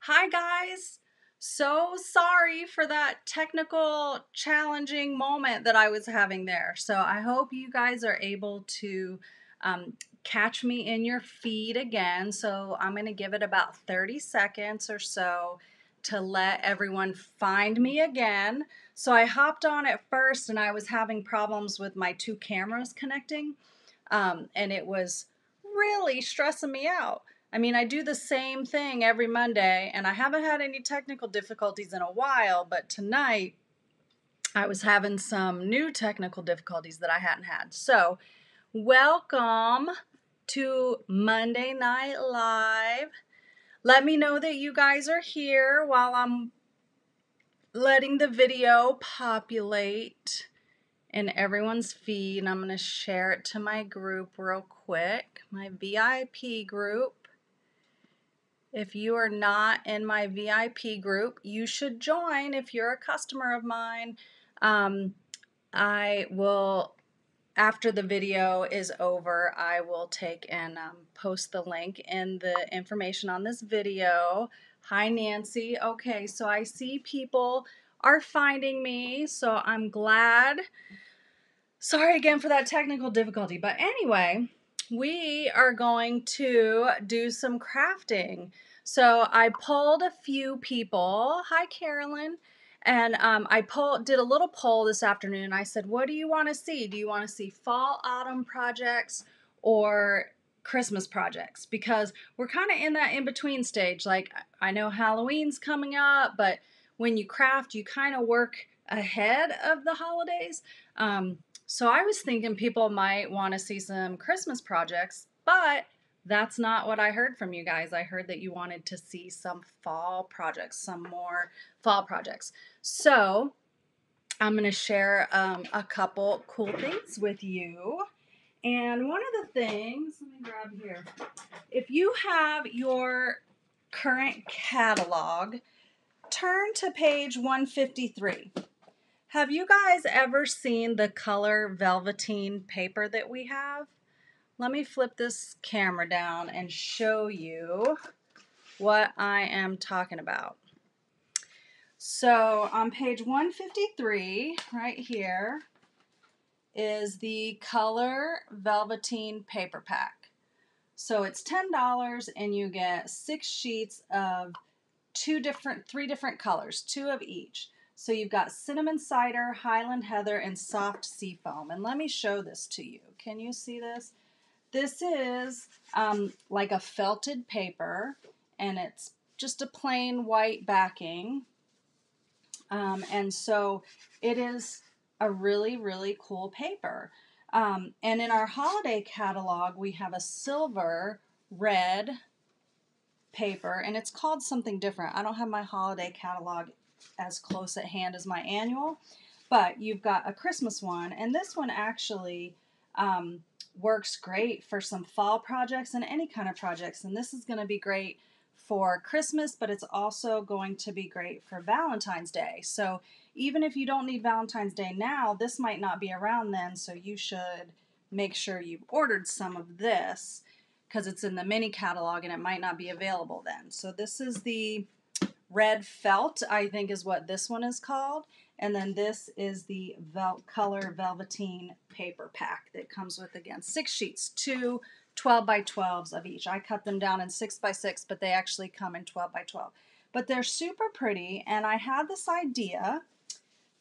Hi guys! So sorry for that technical challenging moment that I was having there. So I hope you guys are able to catch me in your feed again. So I'm going to give it about 30 seconds or so to let everyone find me again. So I hopped on at first and I was having problems with my two cameras connecting, and it was really stressing me out. I mean, I do the same thing every Monday, and I haven't had any technical difficulties in a while, but tonight I was having some new technical difficulties that I hadn't had. So, welcome to Monday Night Live. Let me know that you guys are here while I'm letting the video populate in everyone's feed. I'm going to share it to my group real quick, my VIP group. If you are not in my VIP group, you should join if you're a customer of mine. I will, after the video is over, I will take and post the link in the information on this video. Hi, Nancy. Okay, so I see people are finding me, so I'm glad. Sorry again for that technical difficulty, but anyway, we are going to do some crafting. So I pulled a few people. Hi, Carolyn. And I did a little poll this afternoon. I said, what do you want to see? Do you want to see fall, autumn projects or Christmas projects? Because we're kind of in that in-between stage. Like, I know Halloween's coming up, but when you craft, you kind of work ahead of the holidays. So I was thinking people might want to see some Christmas projects, but that's not what I heard from you guys. I heard that you wanted to see some fall projects, some more fall projects. So I'm going to share a couple cool things with you. And one of the things, let me grab here. If you have your current catalog, turn to page 153. Have you guys ever seen the color velveteen paper that we have? Let me flip this camera down and show you what I am talking about. So on page 153, right here, is the color velveteen paper pack. So it's $10 and you get 6 sheets of three different colors, 2 of each. So you've got cinnamon cider, Highland heather, and soft sea foam. And let me show this to you. Can you see this? This is like a felted paper, and it's just a plain white backing. And so it is a really, really cool paper. And in our holiday catalog, we have a silver red paper, and it's called something different. I don't have my holiday catalog as close at hand as my annual, but you've got a Christmas one, and this one actually works great for some fall projects and any kind of projects. And this is going to be great for Christmas, but it's also going to be great for Valentine's Day. So even if you don't need Valentine's Day now, this might not be around then, so you should make sure you've ordered some of this because it's in the mini catalog and it might not be available then. So this is the red felt, I think is what this one is called. And then this is the color velveteen paper pack that comes with, again, 6 sheets, 2 12 by 12s of each. I cut them down in 6 by 6, but they actually come in 12 by 12. But they're super pretty, and I had this idea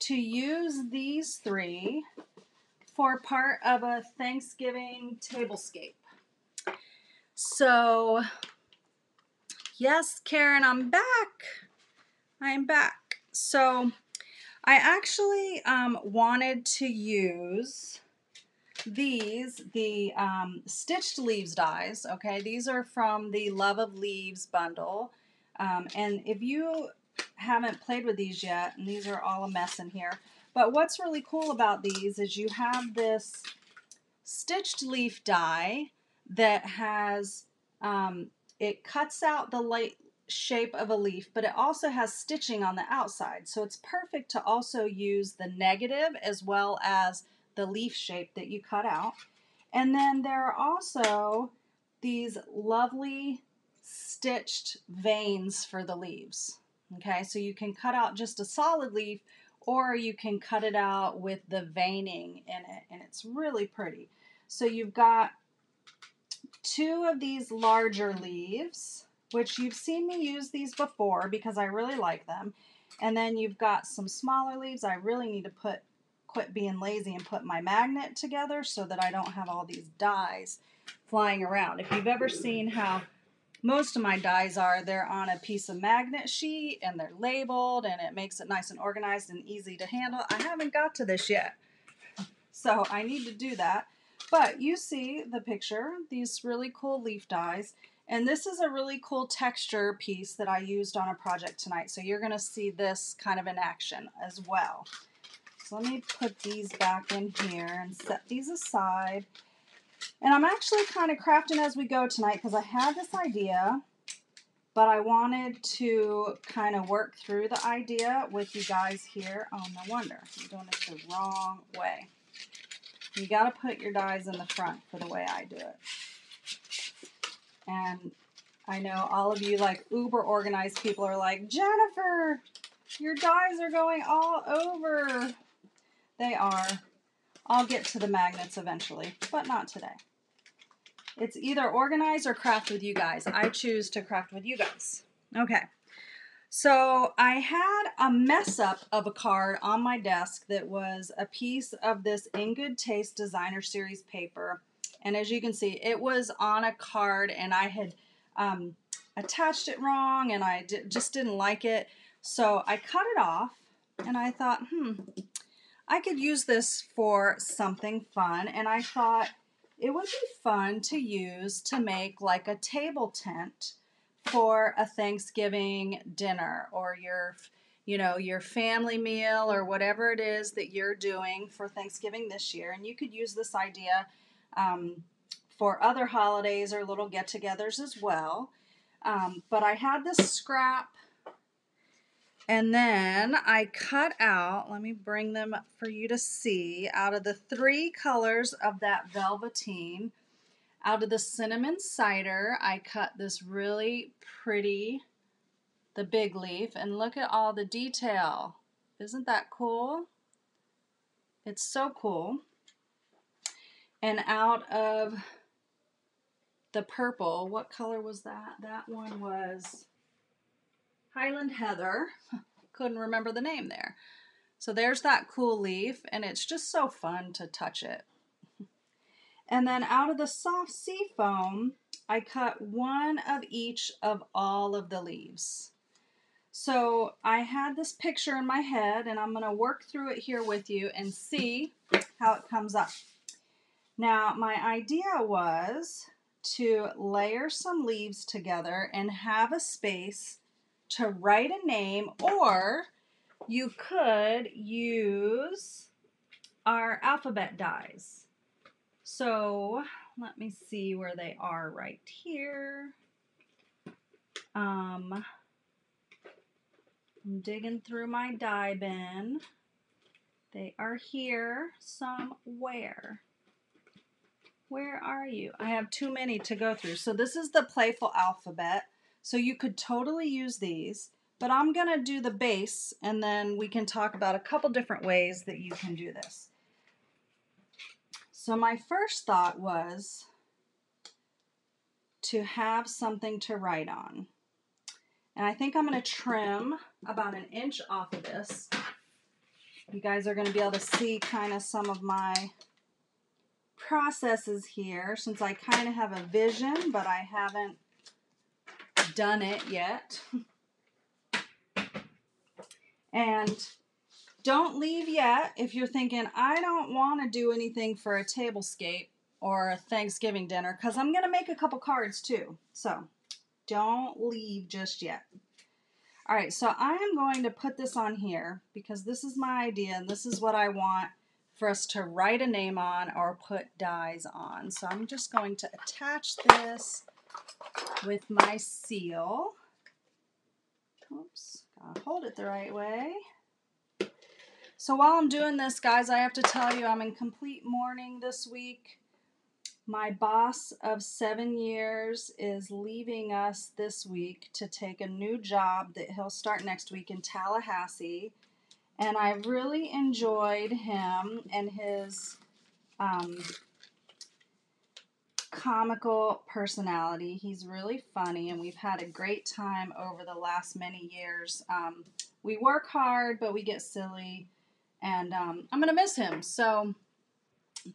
to use these 3 for part of a Thanksgiving tablescape. So, yes, Karen, I'm back. I'm back. So, I actually wanted to use these, the Stitched Leaves dies, okay? These are from the Love of Leaves bundle. And if you haven't played with these yet, and these are all a mess in here, but what's really cool about these is you have this stitched leaf die that has, it cuts out the light shape of a leaf, but it also has stitching on the outside. So it's perfect to also use the negative as well as the leaf shape that you cut out. And then there are also these lovely stitched veins for the leaves. Okay, so you can cut out just a solid leaf, or you can cut it out with the veining in it, and it's really pretty. So you've got 2 of these larger leaves, which you've seen me use these before because I really like them. And then you've got some smaller leaves. I really need to quit being lazy and put my magnet together so that I don't have all these dies flying around. If you've ever seen how most of my dies are, they're on a piece of magnet sheet and they're labeled, and it makes it nice and organized and easy to handle. I haven't got to this yet, so I need to do that. But you see the picture, these really cool leaf dies, and this is a really cool texture piece that I used on a project tonight, so you're going to see this kind of in action as well. So let me put these back in here and set these aside. And I'm actually kind of crafting as we go tonight because I had this idea, but I wanted to kind of work through the idea with you guys here. Oh, no wonder. I'm doing it the wrong way. You got to put your dies in the front for the way I do it. And I know all of you like uber organized people are like, Jennifer, your dies are going all over. They are. I'll get to the magnets eventually, but not today. It's either organize or craft with you guys. I choose to craft with you guys. Okay. So I had a mess up of a card on my desk that was a piece of this In Good Taste Designer Series paper. And as you can see, it was on a card and I had attached it wrong and I just didn't like it. So I cut it off and I thought, I could use this for something fun. And I thought it would be fun to use to make like a table tent for a Thanksgiving dinner or your family meal or whatever it is that you're doing for Thanksgiving this year. And you could use this idea for other holidays or little get-togethers as well. But I had this scrap, and then I cut out, let me bring them up for you to see, out of the 3 colors of that velveteen, out of the cinnamon cider, I cut this really pretty, the big leaf, and look at all the detail. Isn't that cool? It's so cool. And out of the purple, what color was that? That one was Highland Heather. Couldn't remember the name there. So there's that cool leaf, and it's just so fun to touch it. And then out of the soft sea foam, I cut 1 of each of all of the leaves. So I had this picture in my head, and I'm going to work through it here with you and see how it comes up. Now, my idea was to layer some leaves together and have a space to write a name, or you could use our alphabet dies. So let me see where they are right here. I'm digging through my die bin. They are here somewhere. Where are you? I have too many to go through. So this is the playful alphabet. So you could totally use these, but I'm going to do the base, and then we can talk about a couple different ways that you can do this. So my first thought was to have something to write on. And I think I'm going to trim about 1 inch off of this. You guys are going to be able to see kind of some of my processes here, since I kind of have a vision, but I haven't done it yet. And don't leave yet if you're thinking, I don't want to do anything for a tablescape or a Thanksgiving dinner, because I'm going to make a couple cards too. So don't leave just yet. All right, so I am going to put this on here because this is my idea and this is what I want for us to write a name on or put dies on. So I'm just going to attach this with my seal. Oops, gotta hold it the right way. So while I'm doing this, guys, I have to tell you I'm in complete mourning this week. My boss of 7 years is leaving us this week to take a new job that he'll start next week in Tallahassee. And I really enjoyed him and his comical personality. He's really funny, and we've had a great time over the last many years. We work hard, but we get silly, and I'm going to miss him. So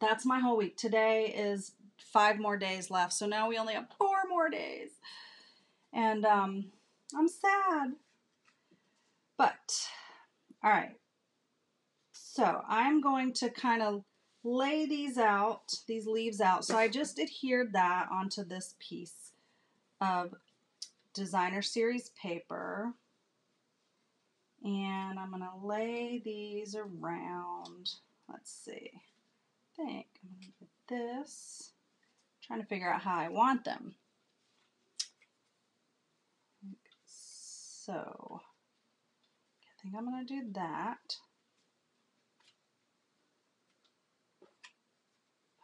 that's my whole week. Today is 5 more days left, so now we only have 4 more days. And I'm sad. But, all right. So I'm going to kind of lay these leaves out. So I just adhered that onto this piece of Designer Series paper. And I'm going to lay these around. Let's see. I think I'm going to get this. I'm trying to figure out how I want them. So I think I'm going to do that.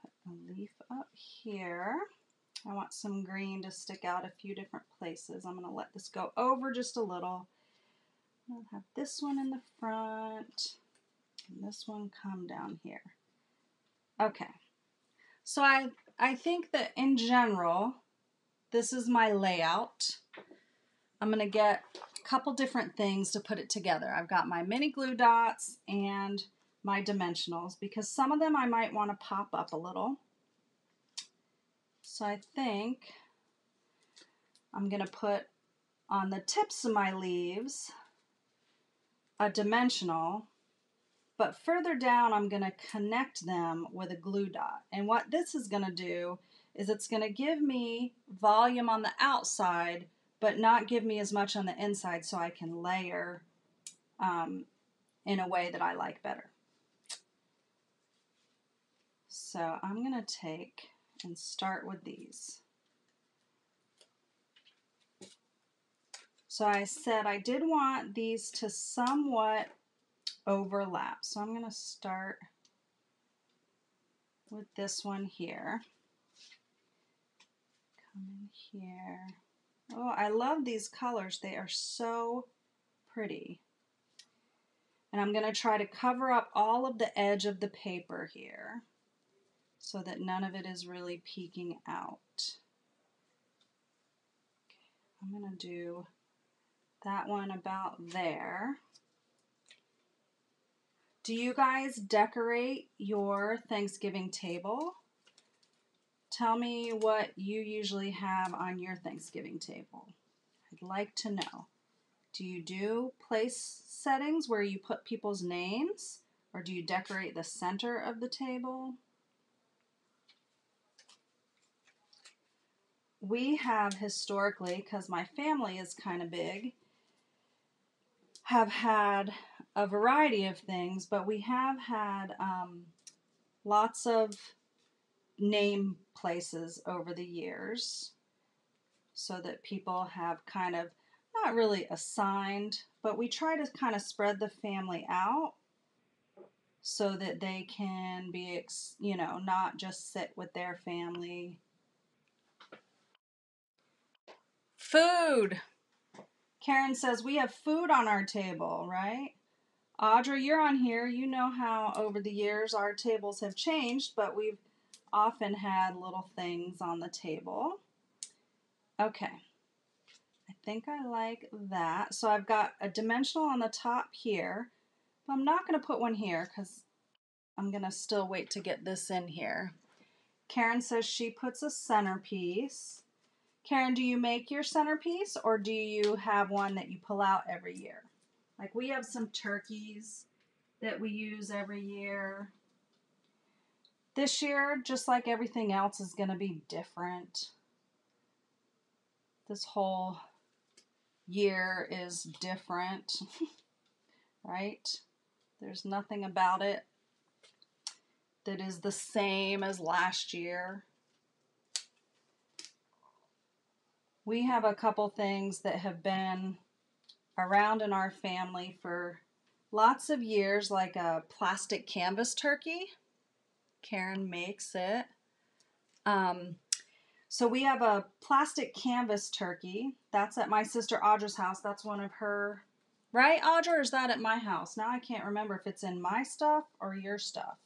Put a leaf up here. I want some green to stick out a few different places. I'm going to let this go over just a little. I'll have this one in the front and this one come down here. Okay, so I think that in general, this is my layout. I'm going to get a couple different things to put it together. I've got my mini glue dots and my dimensionals because some of them I might want to pop up a little. So I think I'm going to put on the tips of my leaves a dimensional, but further down I'm going to connect them with a glue dot. And what this is going to do is it's going to give me volume on the outside, but not give me as much on the inside, so I can layer in a way that I like better. So I'm going to take and start with these. So I said I did want these to somewhat overlap. So I'm going to start with this one here. Come in here. Oh, I love these colors. They are so pretty. And I'm going to try to cover up all of the edge of the paper here so that none of it is really peeking out. Okay, I'm going to do that one about there. Do you guys decorate your Thanksgiving table? Tell me what you usually have on your Thanksgiving table. I'd like to know. Do you do place settings where you put people's names, or do you decorate the center of the table? We have historically, because my family is kind of big, have had a variety of things, but we have had lots of name places over the years so that people have kind of not really assigned, but we try to kind of spread the family out so that they can be, you know, not just sit with their family. Food. Karen says we have food on our table, right? Audra, you're on here. You know how over the years our tables have changed, but we've often had little things on the table. Okay. I think I like that. So I've got a dimensional on the top here, but I'm not going to put one here because I'm going to still wait to get this in here. Karen says she puts a centerpiece. Karen, do you make your centerpiece or do you have one that you pull out every year? Like we have some turkeys that we use every year. This year, just like everything else, is going to be different. This whole year is different, right? There's nothing about it that is the same as last year. We have a couple things that have been around in our family for lots of years, like a plastic canvas turkey. Karen makes it. So we have a plastic canvas turkey. That's at my sister Audra's house. That's one of her, right, Audra, or is that at my house? Now I can't remember if it's in my stuff or your stuff.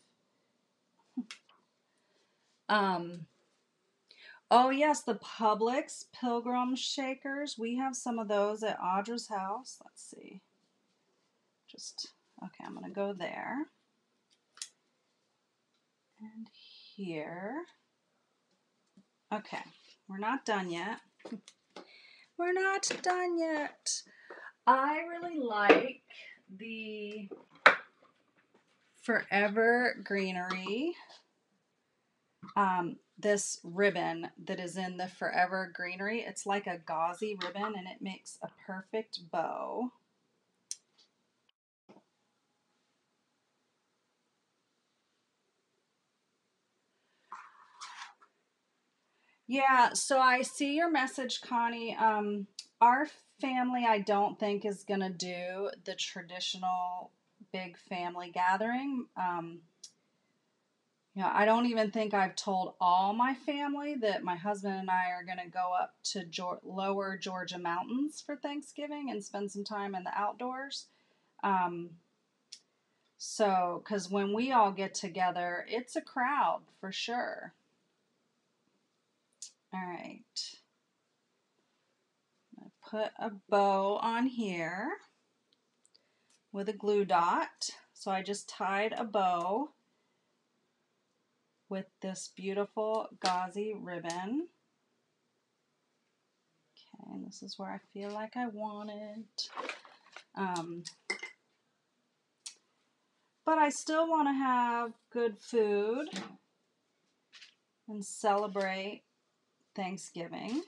Oh yes, the Publix Pilgrim Shakers. We have some of those at Audra's house. Let's see. Okay, I'm going to go there. And here. Okay, we're not done yet. We're not done yet. I really like the Forever Greenery. This ribbon that is in the Forever Greenery. It's like a gauzy ribbon and it makes a perfect bow. Yeah, so I see your message, Connie. Our family, I don't think, is going to do the traditional big family gathering. I don't even think I've told all my family that my husband and I are going to go up to lower Georgia mountains for Thanksgiving and spend some time in the outdoors. Because when we all get together, it's a crowd for sure. All right. I'm going to put a bow on here with a glue dot. So I just tied a bow with this beautiful gauzy ribbon. Okay, and this is where I feel like I want it. But I still want to have good food and celebrate Thanksgiving.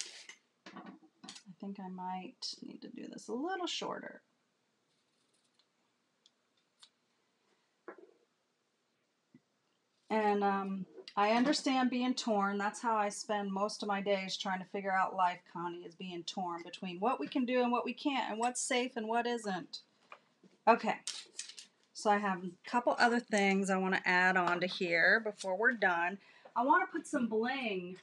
I think I might need to do this a little shorter. And I understand being torn. That's how I spend most of my days trying to figure out life, Connie, is being torn between what we can do and what we can't and what's safe and what isn't. Okay, so I have a couple other things I want to add on to here before we're done. I want to put some bling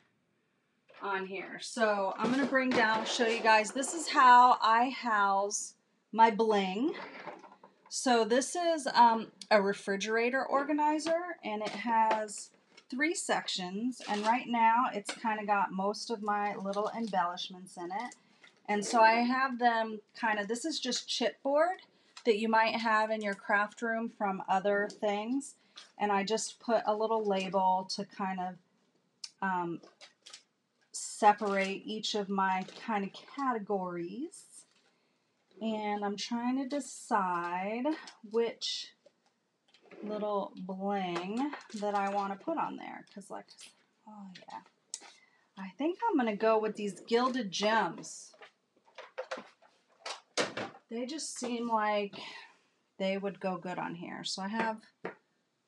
on here. So I'm going to bring down, show you guys, this is how I house my bling. So this is a refrigerator organizer, and it has 3 sections, and right now it's kind of got most of my little embellishments in it. And so I have them kind of, this is just chipboard that you might have in your craft room from other things, and I just put a little label to kind of separate each of my kind of categories. And I'm trying to decide which little bling that I want to put on there. Because oh yeah. I think I'm going to go with these gilded gems. They just seem like they would go good on here. So I have a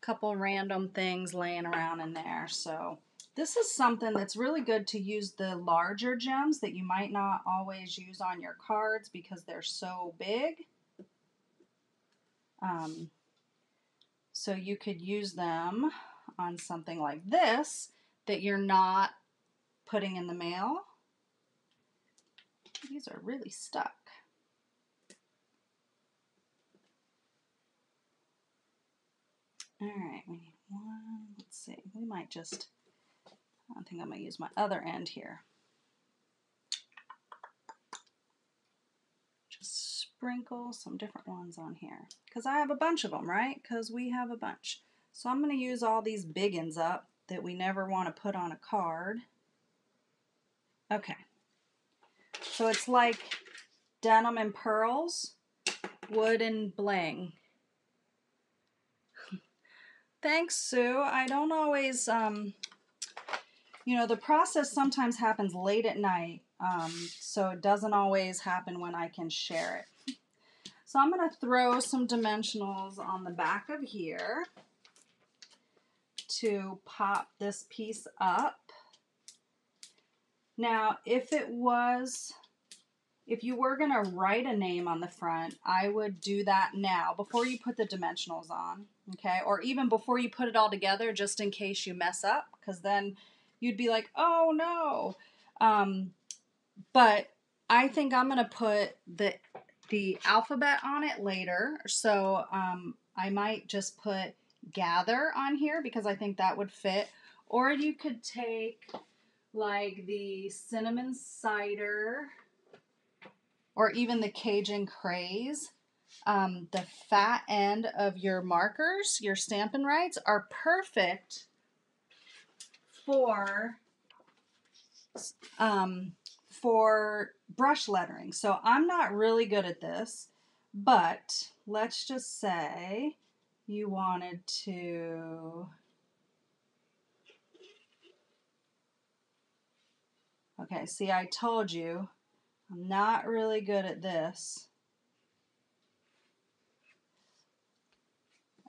couple random things laying around in there. So this is something that's really good to use the larger gems that you might not always use on your cards because they're so big. So you could use them on something like this that you're not putting in the mail. These are really stuck. All right, we need one. Let's see. We might just, I think I'm going to use my other end here. Just sprinkle some different ones on here. Because I have a bunch of them, right? Because we have a bunch. So I'm going to use all these big ones up that we never want to put on a card. Okay. So it's like denim and pearls, wood and bling. Thanks, Sue. I don't always, the process sometimes happens late at night, so it doesn't always happen when I can share it. So I'm going to throw some dimensionals on the back of here to pop this piece up. Now, if you were going to write a name on the front, I would do that now before you put the dimensionals on, okay? Or even before you put it all together, just in case you mess up, because then you'd be like, oh no. But I think I'm going to put the alphabet on it later. So I might just put gather on here because I think that would fit. Or you could take like the cinnamon cider or even the Cajun craze. The fat end of your markers, your Stampin' Rights, are perfect for brush lettering. So I'm not really good at this, but let's just say you wanted to... Okay, see, I told you I'm not really good at this.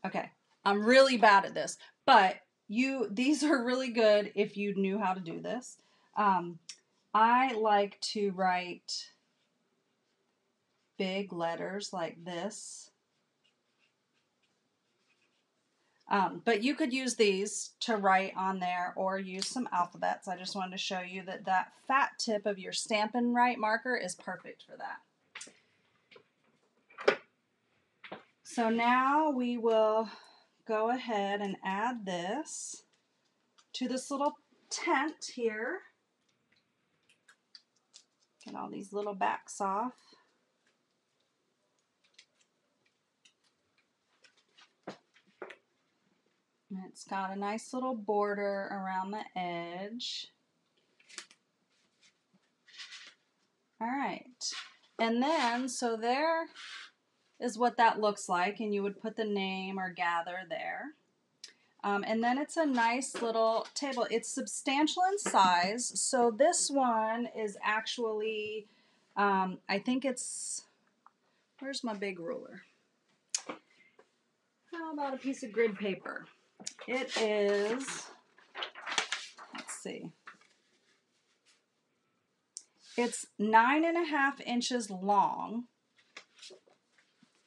Okay, I'm really bad at this, but these are really good if you knew how to do this. I like to write big letters like this. But you could use these to write on there or use some alphabets. I just wanted to show you that that fat tip of your Stampin' Right marker is perfect for that. So now we will go ahead and add this to this little tent here. Get all these little backs off. And it's got a nice little border around the edge. All right. And then, so there is what that looks like, and you would put the name or gather there. And then it's a nice little table. It's substantial in size. So this one is actually, I think it's, where's my big ruler? How about a piece of grid paper? It is, let's see. It's 9.5 inches long.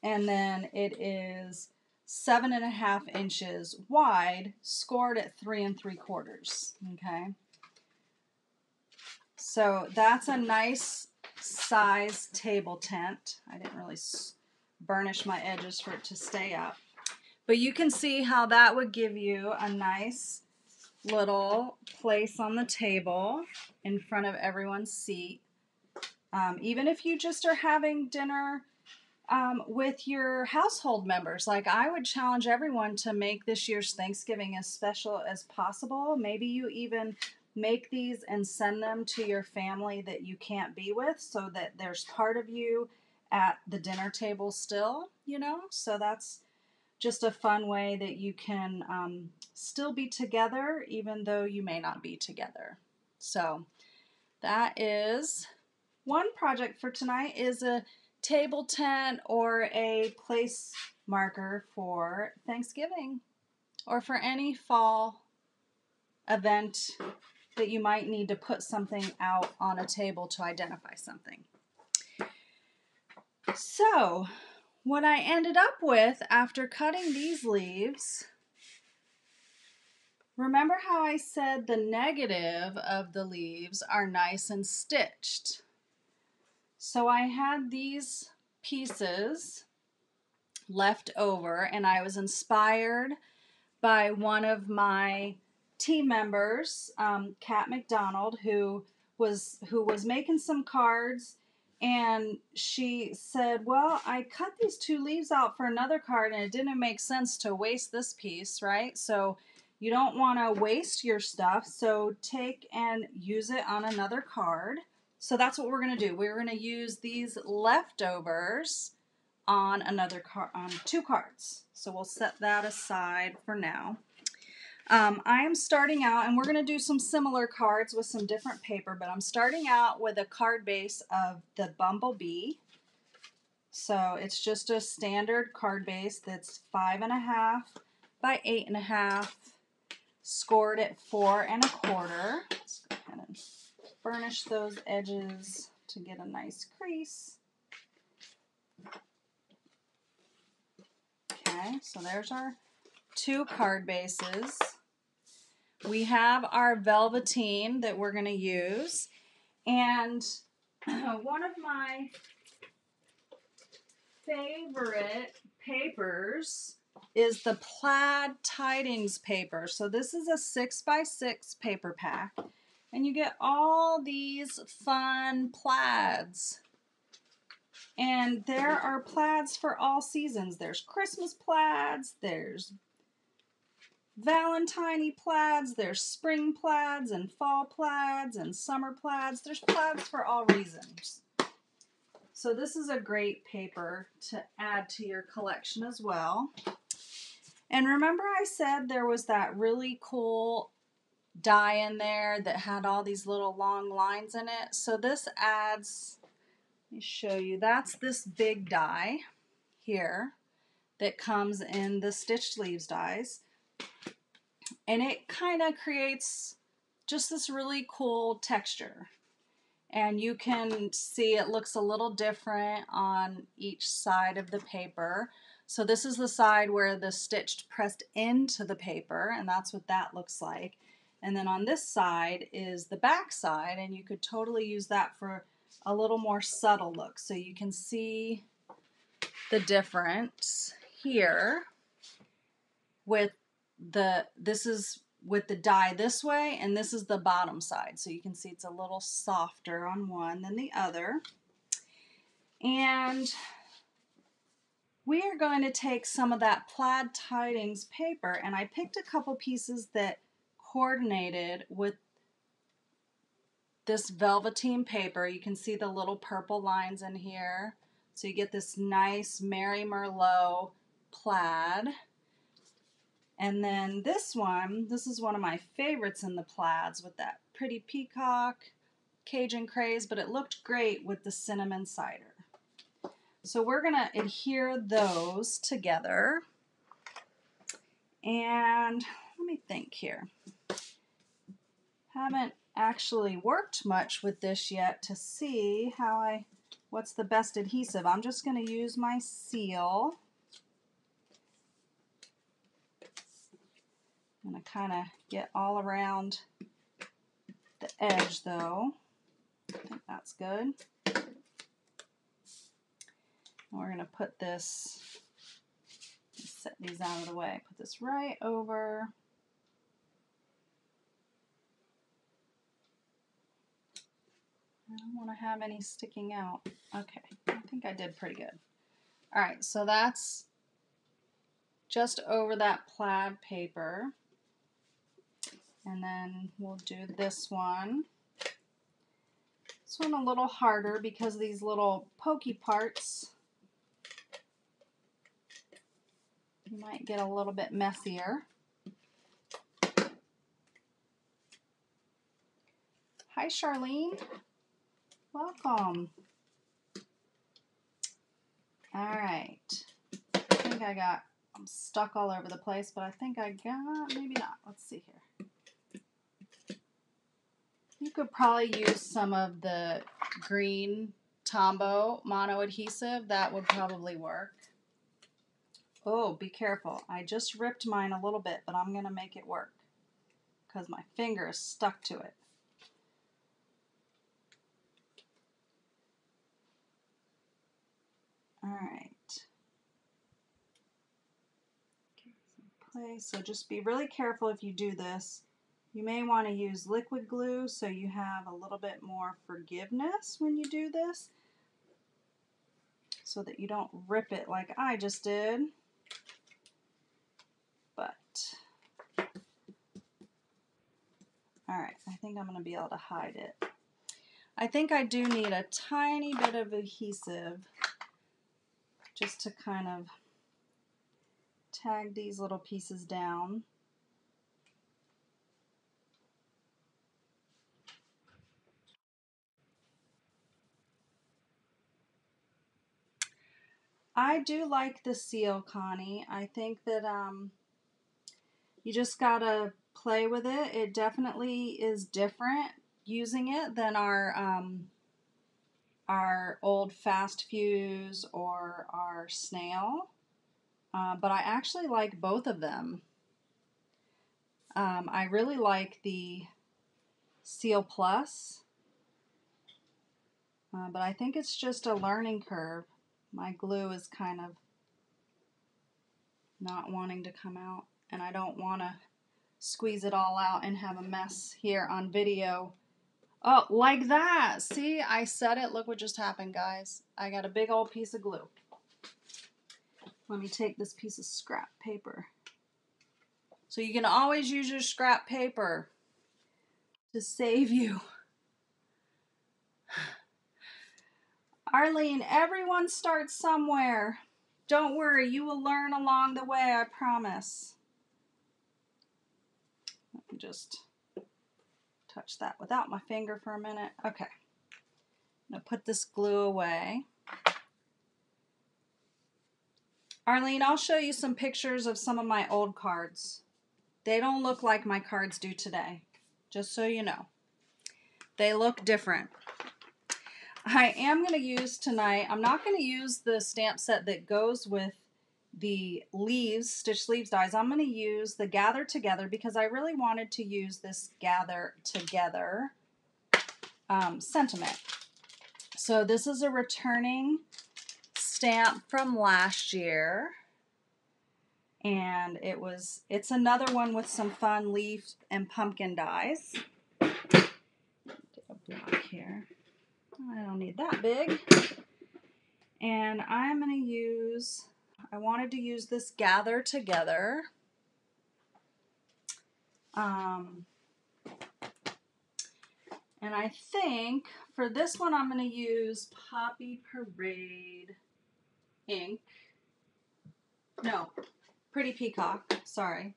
And then it is 7.5 inches wide, scored at 3 3/4. Okay. So that's a nice size table tent. I didn't really burnish my edges for it to stay up. But you can see how that would give you a nice little place on the table in front of everyone's seat. Even if you just are having dinner with your household members. Like, I would challenge everyone to make this year's Thanksgiving as special as possible. Maybe you even make these and send them to your family that you can't be with so that there's part of you at the dinner table still, you know? So that's just a fun way that you can still be together even though you may not be together. So that is one project for tonight, is a table tent or a place marker for Thanksgiving or for any fall event that you might need to put something out on a table to identify something. So what I ended up with after cutting these leaves, remember how I said the negative of the leaves are nice and stitched? So I had these pieces left over, and I was inspired by one of my team members, Kat McDonald, who was making some cards, and she said, well, I cut these 2 leaves out for another card and it didn't make sense to waste this piece, right? So you don't want to waste your stuff, so take and use it on another card. So that's what we're going to do. We're going to use these leftovers on another on 2 cards. So we'll set that aside for now. I am starting out, and we're going to do some similar cards with some different paper, but I'm starting out with a card base of the Bumblebee. So it's just a standard card base that's 5.5 by 8.5, scored at 4 1/4. Let's go ahead and burnish those edges to get a nice crease. Okay, so there's our 2 card bases. we have our velveteen that we're going to use. And one of my favorite papers is the plaid tidings paper. So this is a 6x6 paper pack, and you get all these fun plaids. And there are plaids for all seasons. There's Christmas plaids, there's Valentine plaids, there's spring plaids and fall plaids and summer plaids. There's plaids for all reasons. So this is a great paper to add to your collection as well. And remember I said there was that really cool die in there that had all these little long lines in it. So this adds, let me show you, that's this big die here that comes in the stitched leaves dies. And it kind of creates just this really cool texture. And you can see it looks a little different on each side of the paper. So this is the side where the stitched pressed into the paper, and that's what that looks like. And then on this side is the back side, and you could totally use that for a little more subtle look. So you can see the difference here with this is with the die this way, and this is the bottom side. So you can see it's a little softer on one than the other. And we are going to take some of that plaid tidings paper, and I picked a couple pieces that coordinated with this velveteen paper. You can see the little purple lines in here. So you get this nice Mary Merlot plaid. And then this one, this is one of my favorites in the plaids with that pretty peacock, Cajun craze, but it looked great with the cinnamon cider. So we're going to adhere those together. And let me think here. Haven't actually worked much with this yet to see what's the best adhesive. I'm just going to use my seal. I'm going to kind of get all around the edge though. I think that's good. We're going to put this, set these out of the way, put this right over. I don't want to have any sticking out. Okay, I think I did pretty good. All right, so that's just over that plaid paper. And then we'll do this one. This one a little harder because these little pokey parts, you might get a little bit messier. Hi, Charlene. Welcome. All right. I think I'm stuck all over the place, but I think I got, maybe not. Let's see here. You could probably use some of the green Tombow mono adhesive. That would probably work. Oh, be careful. I just ripped mine a little bit, but I'm going to make it work because my finger is stuck to it. All right. Place. So just be really careful if you do this. You may want to use liquid glue so you have a little bit more forgiveness when you do this, so that you don't rip it like I just did. But all right, I think I'm going to be able to hide it. I think I do need a tiny bit of adhesive just to kind of tag these little pieces down. I do like the seal, Connie. I think that you just gotta play with it. It definitely is different using it than our old fast fuse or our snail, but I actually like both of them. I really like the Seal Plus, but I think it's just a learning curve. My glue is kind of not wanting to come out, and I don't want to squeeze it all out and have a mess here on video. Oh, like that. See, I said it. Look what just happened, guys. I got a big old piece of glue. Let me take this piece of scrap paper. So you can always use your scrap paper to save you. Arlene, everyone starts somewhere. Don't worry, you will learn along the way, I promise. Let me just touch that without my finger for a minute. Okay. I'm going to put this glue away. Arlene, I'll show you some pictures of some of my old cards. They don't look like my cards do today, just so you know. They look different. I am going to use tonight, I'm not going to use the stamp set that goes with the leaves, stitch sleeves dies. I'm going to use the Gather Together because I really wanted to use this Gather Together sentiment. So this is a returning stamp from last year, and it's another one with some fun leaf and pumpkin dies. Get a block here. I don't need that big. And I'm going to use, I wanted to use this Gather Together. And I think for this one I'm going to use Poppy Parade ink. No, Pretty Peacock, sorry.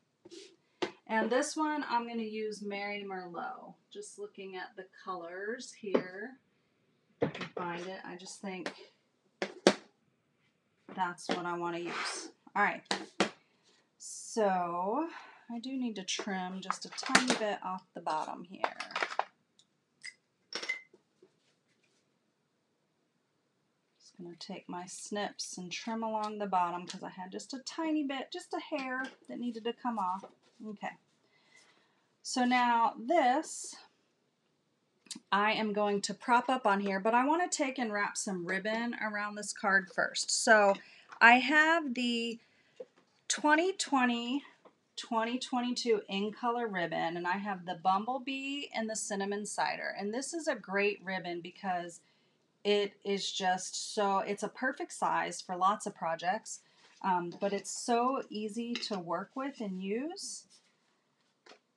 And this one I'm going to use Merry Merlot. Just looking at the colors here. If I can find it, I just think that's what I want to use. Alright, so I do need to trim just a tiny bit off the bottom here. Just going to take my snips and trim along the bottom because I had just a tiny bit, just a hair that needed to come off. Okay, so now this I am going to prop up on here, but I want to take and wrap some ribbon around this card first. So I have the 2020-2022 in color ribbon, and I have the Bumblebee and the Cinnamon Cider. And this is a great ribbon because it is just so, it's a perfect size for lots of projects, but it's so easy to work with and use.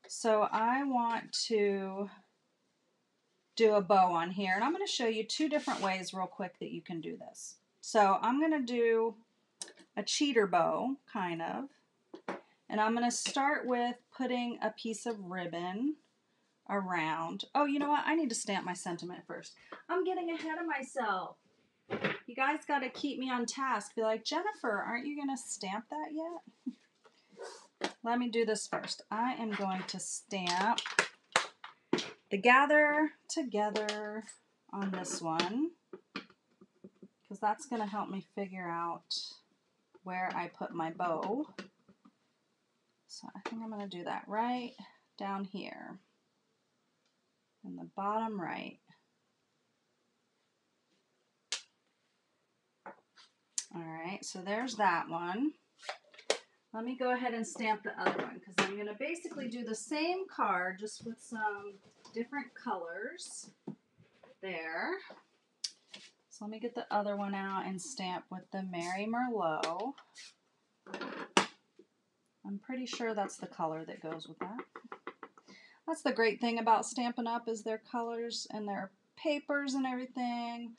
So I want to do a bow on here, and I'm going to show you two different ways real quick that you can do this. So I'm going to do a cheater bow, kind of, and I'm going to start with putting a piece of ribbon around. Oh, you know what? I need to stamp my sentiment first. I'm getting ahead of myself. You guys got to keep me on task. Be like, Jennifer, aren't you going to stamp that yet? Let me do this first. I am going to stamp the Gather Together on this one because that's going to help me figure out where I put my bow. So I think I'm going to do that right down here in the bottom right. All right, so there's that one. Let me go ahead and stamp the other one because I'm going to basically do the same card just with some different colors there. So let me get the other one out and stamp with the Merry Merlot. I'm pretty sure that's the color that goes with that. That's the great thing about Stampin' Up! Is their colors and their papers and everything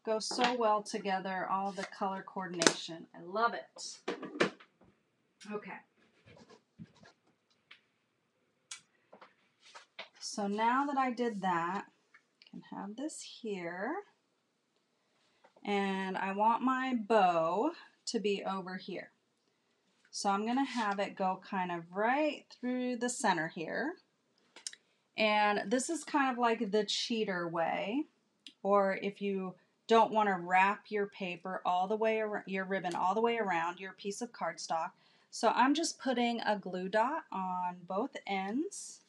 go so well together, all the color coordination. I love it. Okay. So now that I did that, I can have this here. And I want my bow to be over here. So I'm going to have it go kind of right through the center here. And this is kind of like the cheater way, or if you don't want to wrap your paper all the way around, your ribbon all the way around your piece of cardstock. So I'm just putting a glue dot on both ends.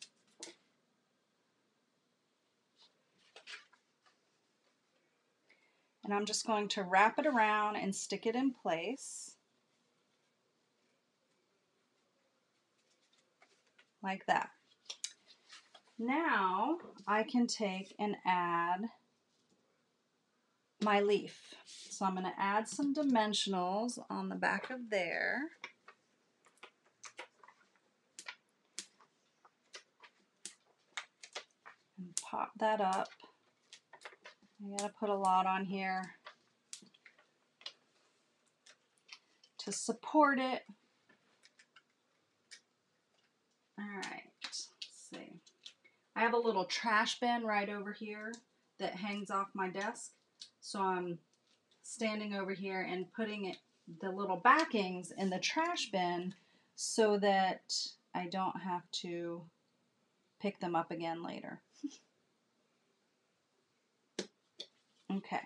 And I'm just going to wrap it around and stick it in place. Like that. Now I can take and add my leaf. So I'm going to add some dimensionals on the back of there. And pop that up. I gotta put a lot on here to support it. Alright, let's see. I have a little trash bin right over here that hangs off my desk. So I'm standing over here and putting the little backings in the trash bin so that I don't have to pick them up again later. Okay,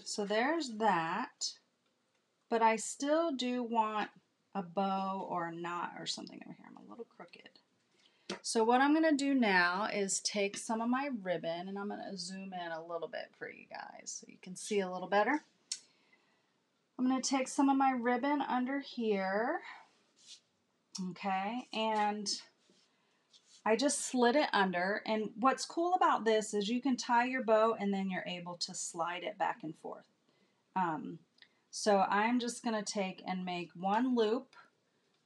so there's that, but I still do want a bow or a knot or something over here. I'm a little crooked. So what I'm going to do now is take some of my ribbon, and I'm going to zoom in a little bit for you guys so you can see a little better. I'm going to take some of my ribbon under here, okay, and I just slid it under, and what's cool about this is you can tie your bow and then you're able to slide it back and forth. So I'm just going to take and make one loop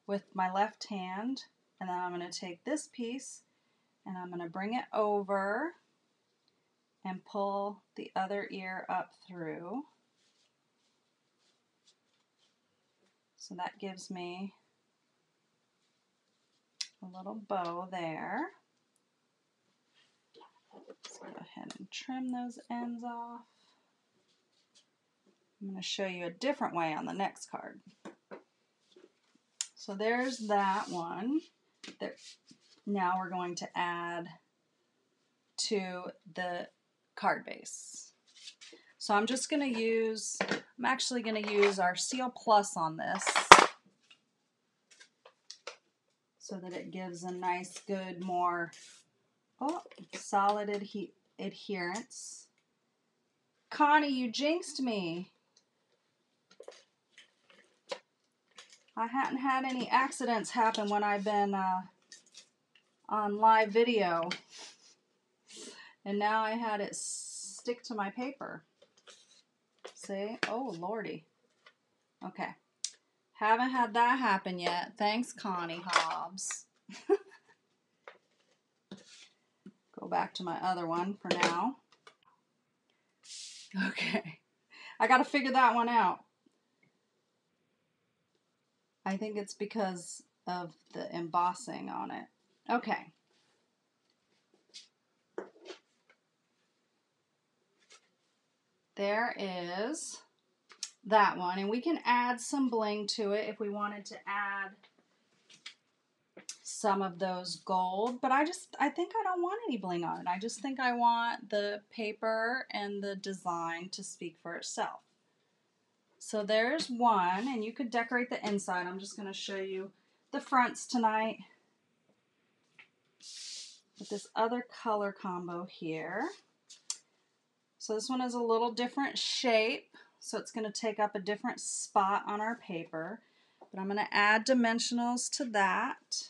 with my left hand, and then I'm going to take this piece and I'm going to bring it over and pull the other ear up through. So that gives me a little bow there. Let's go ahead and trim those ends off. I'm going to show you a different way on the next card. So there's that one. There. Now we're going to add to the card base. So I'm just going to use, I'm actually going to use our Seal Plus on this so that it gives a nice, good, more solid adherence. Connie, you jinxed me. I hadn't had any accidents happen when I've been on live video. And now I had it stick to my paper. See? Oh, lordy. Okay. Haven't had that happen yet. Thanks, Connie Hobbs. Go back to my other one for now. Okay. I got to figure that one out. I think it's because of the embossing on it. Okay. There is that one, and we can add some bling to it if we wanted to add some of those gold, but I think I don't want any bling on it. I just think I want the paper and the design to speak for itself. So there's one, and you could decorate the inside. I'm just going to show you the fronts tonight with this other color combo here. So this one is a little different shape, so it's going to take up a different spot on our paper. But I'm going to add dimensionals to that.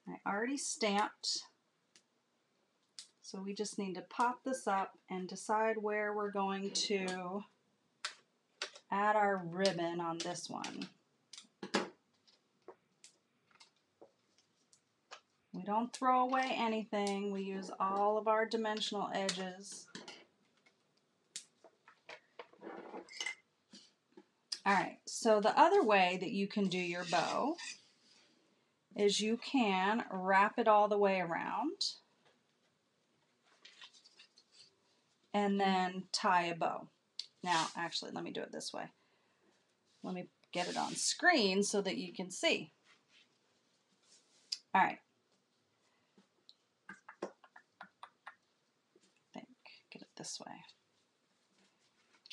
I already stamped, so we just need to pop this up and decide where we're going to add our ribbon on this one. We don't throw away anything. We use all of our dimensional edges. Alright, so the other way that you can do your bow is you can wrap it all the way around and then tie a bow. Now, actually, let me do it this way. Let me get it on screen so that you can see. All right. Get it this way.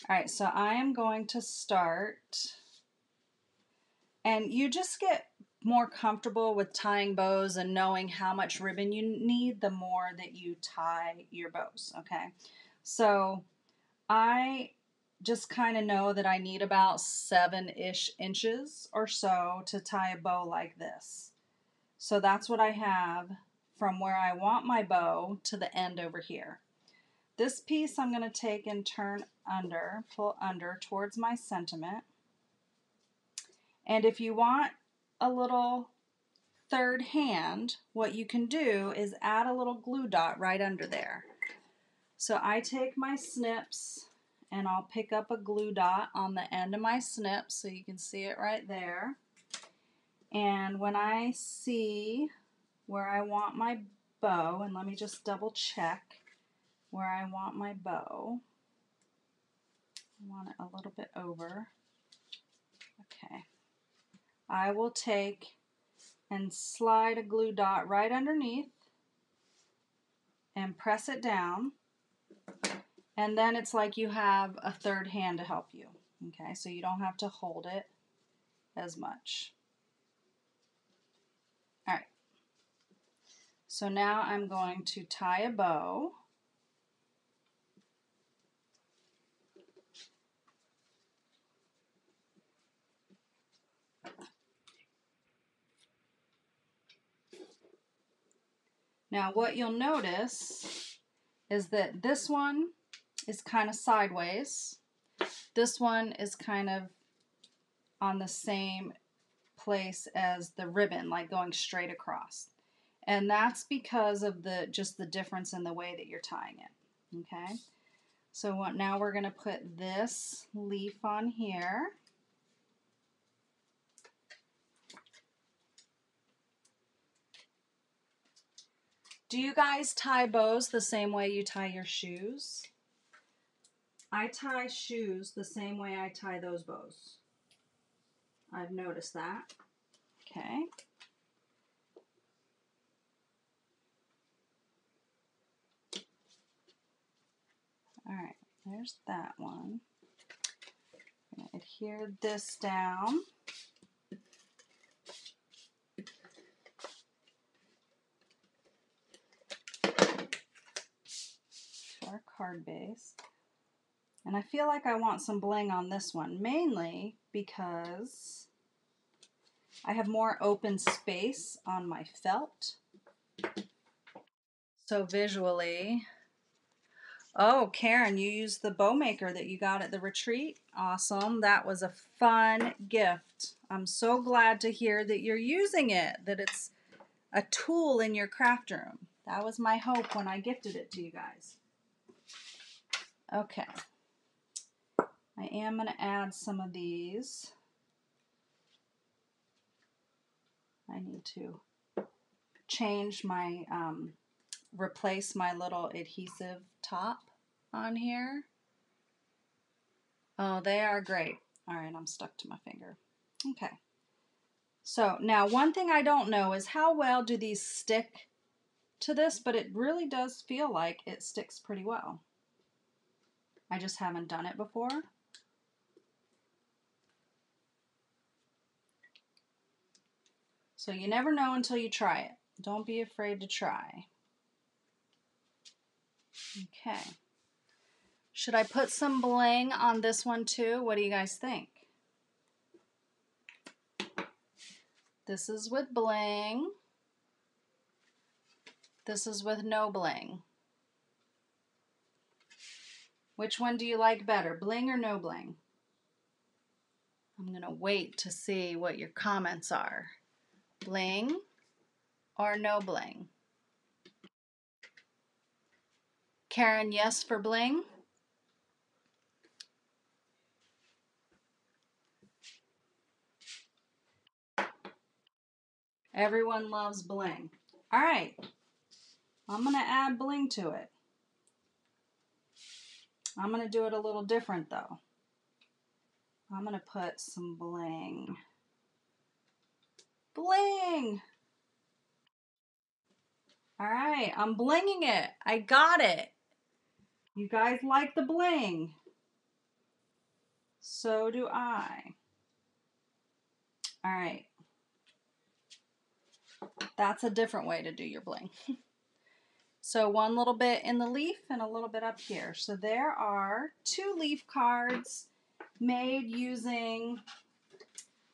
All right, so I am going to start And you just get more comfortable with tying bows and knowing how much ribbon you need the more that you tie your bows, okay? So I just kind of know that I need about 7-ish inches or so to tie a bow like this. So that's what I have from where I want my bow to the end over here. This piece I'm going to take and turn under, pull under towards my sentiment. And if you want a little third hand, what you can do is add a little glue dot right under there. So I take my snips and I'll pick up a glue dot on the end of my snip so you can see it right there. And when I see where I want my bow, and let me just double check where I want my bow. I want it a little bit over. Okay. I will take and slide a glue dot right underneath and press it down. And then it's like you have a third hand to help you. Okay, so you don't have to hold it as much. All right. So now I'm going to tie a bow. Now what you'll notice is that this one is kind of sideways. This one is kind of on the same place as the ribbon, like going straight across. And that's because of just the difference in the way that you're tying it. Okay? So now we're going to put this leaf on here. Do you guys tie bows the same way you tie your shoes? I tie shoes the same way I tie those bows. I've noticed that. Okay. All right, there's that one. I'm going to adhere this down. Our card base. And I feel like I want some bling on this one, mainly because I have more open space on my felt. So visually, oh, Karen, you used the bow maker that you got at the retreat. Awesome. That was a fun gift. I'm so glad to hear that you're using it, that it's a tool in your craft room. That was my hope when I gifted it to you guys. Okay. I am going to add some of these. I need to change my, replace my little adhesive top on here. Oh, they are great. All right, I'm stuck to my finger. Okay. So now one thing I don't know is how well do these stick to this, but it really does feel like it sticks pretty well. I just haven't done it before. So you never know until you try it. Don't be afraid to try. Okay. Should I put some bling on this one too? What do you guys think? This is with bling. This is with no bling. Which one do you like better, bling or no bling? I'm going to wait to see what your comments are. Bling or no bling? Karen, yes for bling? Everyone loves bling. All right, I'm going to add bling to it. I'm going to do it a little different though. I'm going to put some bling. Bling! All right, I'm blinging it. I got it. You guys like the bling. So do I. All right. That's a different way to do your bling. So one little bit in the leaf and a little bit up here. So there are 2 leaf cards made using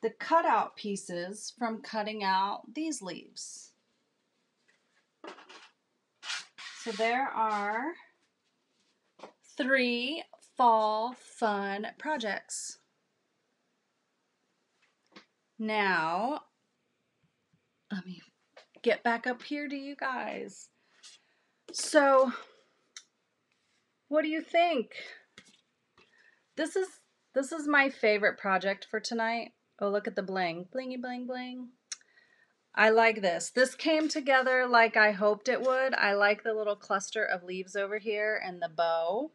the cutout pieces from cutting out these leaves. So there are 3 fall fun projects. Now, let me get back up here to you guys. So, what do you think? This is my favorite project for tonight. Oh, look at the bling. Blingy bling bling. I like this. This came together like I hoped it would. I like the little cluster of leaves over here and the bow.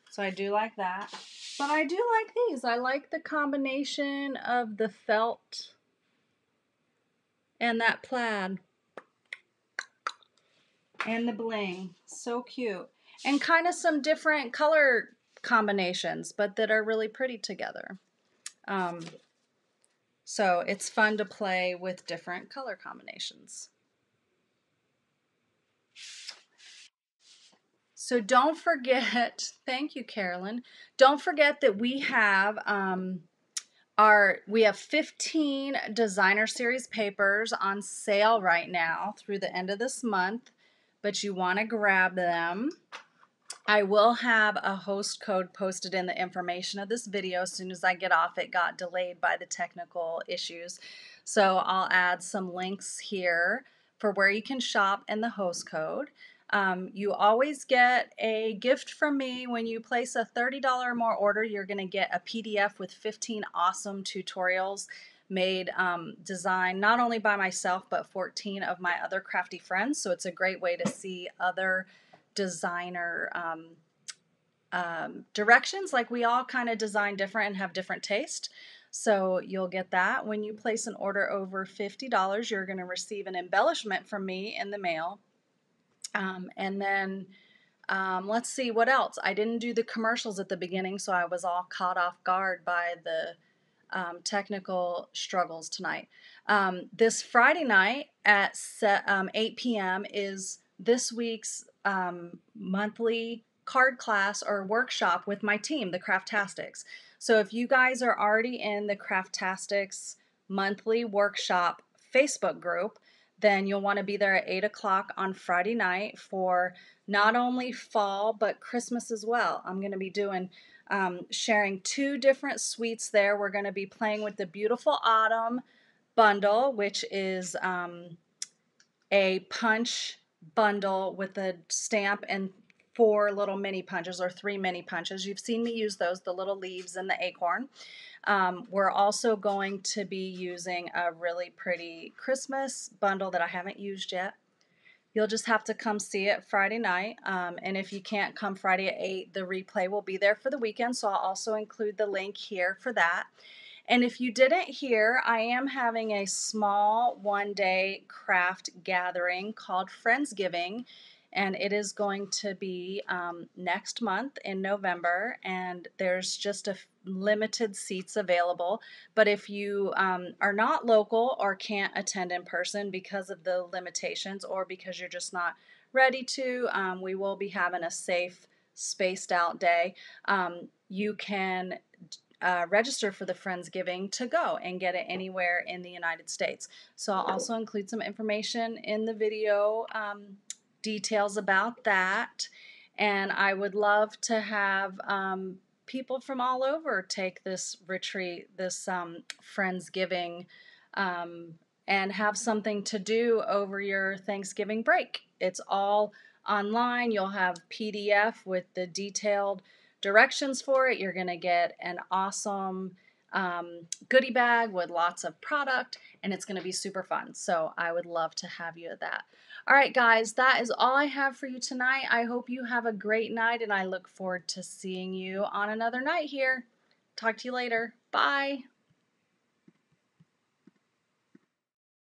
So I do like that. But I do like these. I like the combination of the felt and that plaid and the bling. So cute. And kind of some different color combinations, but that are really pretty together. So it's fun to play with different color combinations. So don't forget, thank you, Carolyn. Don't forget that we have 15 designer series papers on sale right now through the end of this month, but you want to grab them. I will have a host code posted in the information of this video as soon as I get off. It got delayed by the technical issues. So I'll add some links here for where you can shop and the host code. You always get a gift from me. When you place a $30 or more order, you're going to get a PDF with 15 awesome tutorials made, designed not only by myself, but 14 of my other crafty friends. So it's a great way to see other designer directions. Like, we all kind of design different and have different taste. So you'll get that. When you place an order over $50, you're going to receive an embellishment from me in the mail. And then let's see what else. I didn't do the commercials at the beginning, so I was all caught off guard by the technical struggles tonight. This Friday night at 8 p.m. is this week's monthly card class or workshop with my team, the Craftastics. So if you guys are already in the Craftastics monthly workshop Facebook group, then you'll want to be there at 8 o'clock on Friday night for not only fall, but Christmas as well. I'm going to be doing sharing 2 different suites there. We're going to be playing with the Beautiful Autumn bundle, which is a punch bundle with a stamp and 4 little mini punches, or 3 mini punches. You've seen me use those, the little leaves and the acorn. We're also going to be using a really pretty Christmas bundle that I haven't used yet. You'll just have to come see it Friday night. And if you can't come Friday at 8, the replay will be there for the weekend. So I'll also include the link here for that. And if you didn't hear, I am having a small one-day craft gathering called Friendsgiving. And it is going to be next month in November, and there's just a limited seats available. But if you are not local or can't attend in person because of the limitations, or because you're just not ready to, we will be having a safe, spaced out day. You can register for the Friendsgiving to go and get it anywhere in the United States. So I'll also include some information in the video, details about that. And I would love to have people from all over take this retreat, this Friendsgiving, and have something to do over your Thanksgiving break. It's all online. You'll have PDF with the detailed directions for it. You're going to get an awesome goodie bag with lots of product, and it's going to be super fun. So I would love to have you at that. All right, guys, that is all I have for you tonight. I hope you have a great night, and I look forward to seeing you on another night here. Talk to you later. Bye.